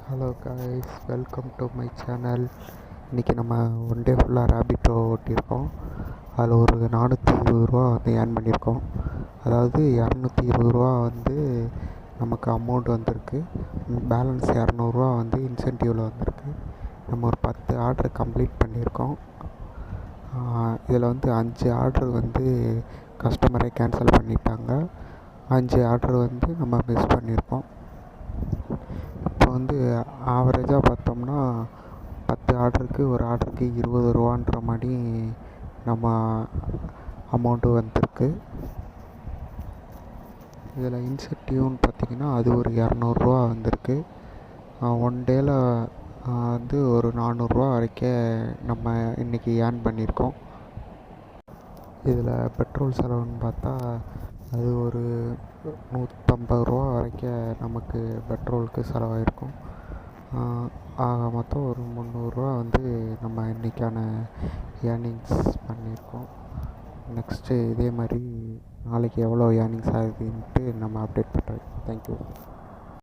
Hello guys, welcome to my channel. இன்றைக்கி நம்ம one day ஃபுல்லாக ரேபிட்டோ ஓட்டியிருக்கோம். அதில் ஒரு 420 வந்து ஏர்ன் பண்ணியிருக்கோம். அதாவது 220 வந்து நமக்கு அமௌண்ட் வந்திருக்கு. பேலன்ஸ் 200 வந்து இன்சென்டிவில் வந்திருக்கு. நம்ம ஒரு 10 ஆர்டர் கம்ப்ளீட் பண்ணியிருக்கோம். இதில் வந்து 5 ஆர்டர் வந்து கஸ்டமரை கேன்சல் பண்ணிட்டாங்க. 5 ஆர்டர் வந்து நம்ம மிஸ் பண்ணியிருக்கோம். இப்போ வந்து ஆவரேஜாக பார்த்தோம்னா 10 ஆர்டருக்கு ஒரு ஆர்டருக்கு 20 மாதிரி நம்ம அமௌண்ட்டு வந்திருக்கு. இதில் இன்சென்டிவ்னு பார்த்திங்கன்னா அது ஒரு 200 வந்திருக்கு. ஒன் டேயில் வந்து ஒரு 400 வரைக்கும் நம்ம இன்றைக்கி ஏர்ன் பண்ணியிருக்கோம். இதில் பெட்ரோல் செலவுன்னு பார்த்தா அது ஒரு 150 வரைக்கும் நமக்கு பெட்ரோலுக்கு செலவாயிருக்கும். ஆக மொத்தம் ஒரு 300 வந்து நம்ம இன்றைக்கான ஏர்னிங்ஸ் பண்ணியிருக்கோம். நெக்ஸ்ட்டு இதே மாதிரி நாளைக்கு எவ்வளோ ஏர்னிங்ஸ் ஆகுதுன்ட்டு நம்ம அப்டேட் பண்ணுறோம். தேங்க்யூ.